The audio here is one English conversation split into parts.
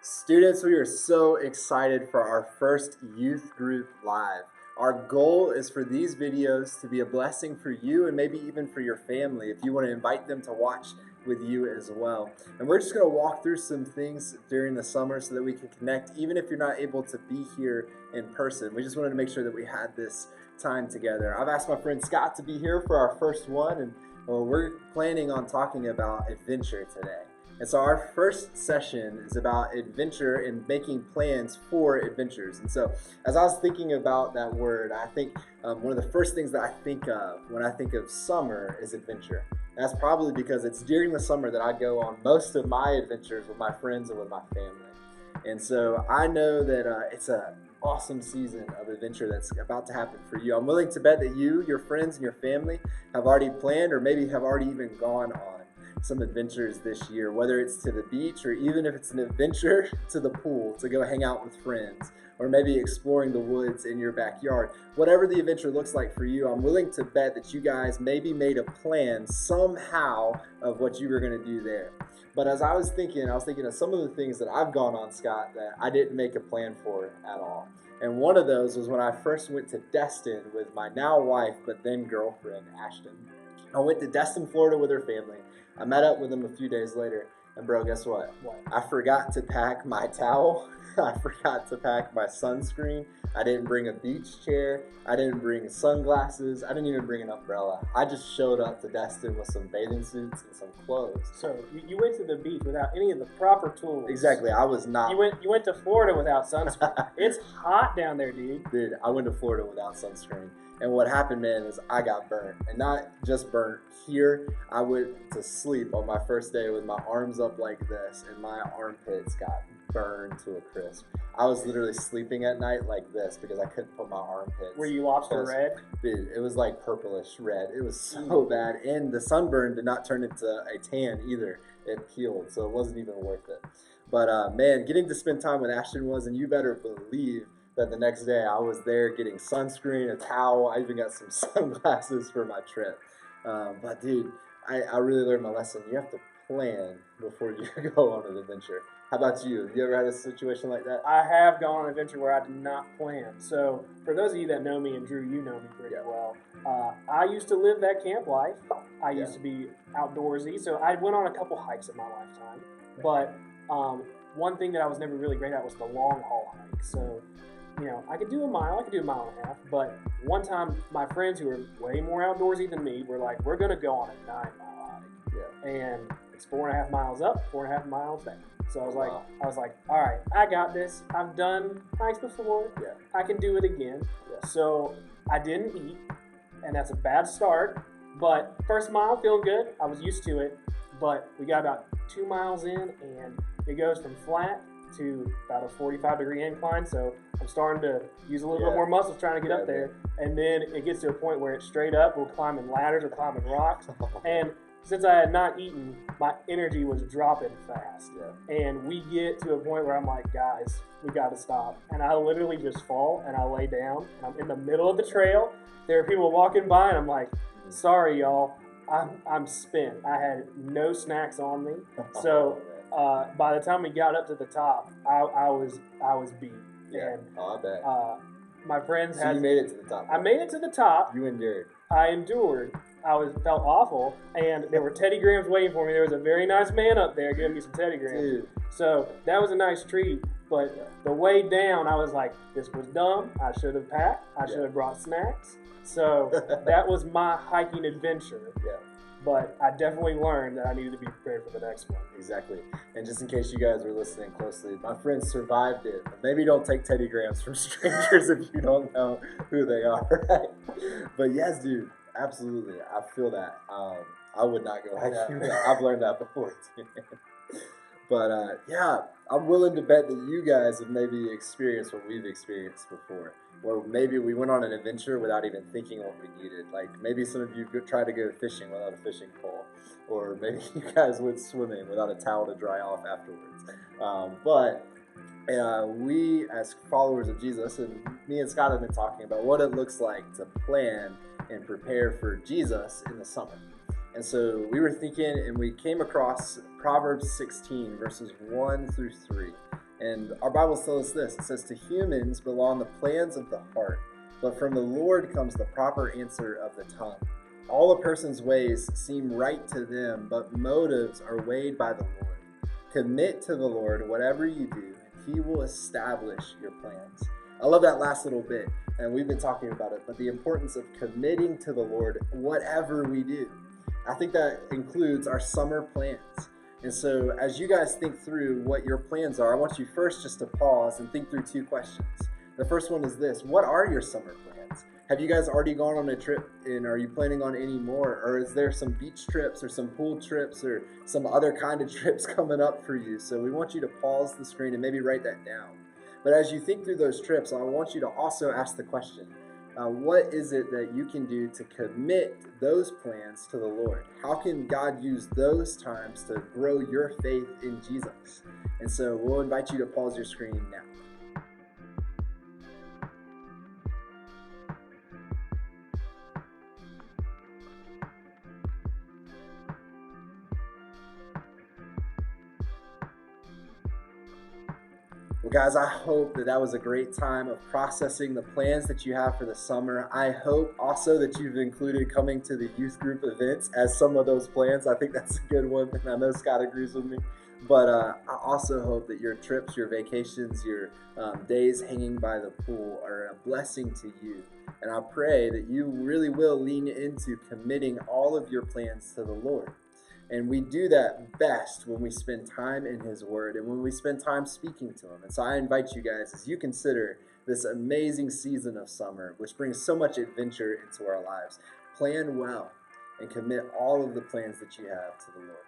Students, we are so excited for our first youth group live. Our goal is for these videos to be a blessing for you and maybe even for your family if you want to invite them to watch with you as well. And we're just going to walk through some things during the summer so that we can connect even if you're not able to be here in person. We just wanted to make sure that we had this time together. I've asked my friend Scott to be here for our first one, and we're planning on talking about adventure today. And so our first session is about adventure and making plans for adventures. And so as I was thinking about that word, I think one of the first things that I think of when I think of summer is adventure. And that's probably because it's during the summer that I go on most of my adventures with my friends and with my family. And so I know that it's an awesome season of adventure that's about to happen for you. I'm willing to bet that you, your friends, and your family have already planned or maybe have already even gone on some adventures this year, whether it's to the beach or even if it's an adventure to the pool to go hang out with friends, or maybe exploring the woods in your backyard. Whatever the adventure looks like for you, I'm willing to bet that you guys maybe made a plan somehow of what you were going to do there. But as I was thinking of some of the things that I've gone on, Scott, that I didn't make a plan for at all. And one of those was when I first went to Destin with my now wife, but then girlfriend, Ashton. I went to Destin, Florida with her family. I met up with them a few days later, and bro, guess what? I forgot to pack my towel. I forgot to pack my sunscreen. I didn't bring a beach chair. I didn't bring sunglasses. I didn't even bring an umbrella. I just showed up to Destin with some bathing suits and some clothes. So you went to the beach without any of the proper tools. Exactly, I was not. You went to Florida without sunscreen. It's hot down there, dude. Dude, I went to Florida without sunscreen. And what happened, man, is I got burnt. And not just burnt here. I went to sleep on my first day with my arms up like this, and my armpits got burned to a crisp. I was literally sleeping at night like this because I couldn't put my armpits. Were you lobster red? Dude, it was like purplish red. It was so bad. And the sunburn did not turn into a tan either. It peeled, so it wasn't even worth it. But man, getting to spend time with Ashton was, and you better believe that the next day I was there getting sunscreen, a towel. I even got some sunglasses for my trip. But dude, I really learned my lesson. You have to plan before you go on an adventure. How about you? Have you ever had a situation like that? I have gone on an adventure where I did not plan. So for those of you that know me, and Drew, you know me pretty well, I used to live that camp life. I used to be outdoorsy. So I went on a couple hikes in my lifetime. But one thing that I was never really great at was the long haul hike. So I could do a mile, and a half, but one time my friends who are way more outdoorsy than me were like, we're going to go on a 9-mile hike. Yeah. And it's 4.5 miles up, 4.5 miles down. So I was like, all right, I got this. I've done hikes before. Yeah. I can do it again. Yeah. So I didn't eat, and that's a bad start, but first mile, feeling good. I was used to it, but we got about 2 miles in, and it goes from flat to about a 45-degree incline, so I'm starting to use a little bit more muscles trying to get up there, and then it gets to a point where it's straight up. We're climbing ladders, we're climbing rocks, and since I had not eaten, my energy was dropping fast, and we get to a point where I'm like, guys, we got to stop, and I literally just fall, and I lay down, and I'm in the middle of the trail. There are people walking by, and I'm like, sorry, y'all, I'm spent. I had no snacks on me, so by the time we got up to the top, I was beat. Yeah, and, I bet. My friends So you made it to the top. I made it to the top. You endured. I endured. Felt awful, and there were Teddy Grahams waiting for me. There was a very nice man up there giving me some Teddy Grahams. Dude. So that was a nice treat. But the way down, I was like, this was dumb. I should have packed. I should have brought snacks. So that was my hiking adventure. Yeah. But I definitely learned that I needed to be prepared for the next one. Exactly. And just in case you guys were listening closely, my friends survived it. Maybe don't take Teddy Grahams from strangers if you don't know who they are, right? But yes, dude, absolutely. I feel that. I would not go hiking. I've learned that before, too. But I'm willing to bet that you guys have maybe experienced what we've experienced before. Or maybe we went on an adventure without even thinking what we needed. Like maybe some of you tried to go fishing without a fishing pole. Or maybe you guys went swimming without a towel to dry off afterwards. But we, as followers of Jesus, and me and Scott have been talking about what it looks like to plan and prepare for Jesus in the summer. And so we were thinking, and we came across Proverbs 16, verses 1 through 3. And our Bible tells us this. It says, to humans belong the plans of the heart, but from the Lord comes the proper answer of the tongue. All a person's ways seem right to them, but motives are weighed by the Lord. Commit to the Lord whatever you do, and He will establish your plans. I love that last little bit, and we've been talking about it, but the importance of committing to the Lord whatever we do. I think that includes our summer plans. And so as you guys think through what your plans are, I want you first just to pause and think through two questions. The first one is this: what are your summer plans? Have you guys already gone on a trip, and are you planning on any more? Or is there some beach trips or some pool trips or some other kind of trips coming up for you? So we want you to pause the screen and maybe write that down. But as you think through those trips, I want you to also ask the question, what is it that you can do to commit those plans to the Lord? How can God use those times to grow your faith in Jesus? And so we'll invite you to pause your screen now. Well, guys, I hope that was a great time of processing the plans that you have for the summer. I hope also that you've included coming to the youth group events as some of those plans. I think that's a good one, and I know Scott agrees with me. But I also hope that your trips, your vacations, your days hanging by the pool are a blessing to you. And I pray that you really will lean into committing all of your plans to the Lord. And we do that best when we spend time in His Word and when we spend time speaking to Him. And so I invite you guys, as you consider this amazing season of summer, which brings so much adventure into our lives, plan well and commit all of the plans that you have to the Lord.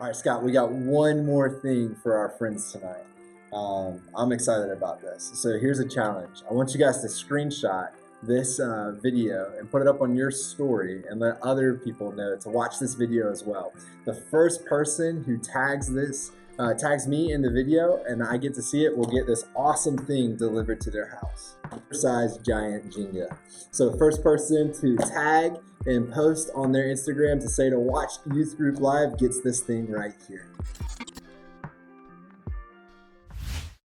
All right, Scott, we got one more thing for our friends tonight. I'm excited about this. So here's a challenge. I want you guys to screenshot this video and put it up on your story and let other people know to watch this video as well. The first person who tags me in the video and I get to see it will get this awesome thing delivered to their house. Size giant Jenga. So the first person to tag and post on their Instagram to say to watch Youth Group Live gets this thing right here.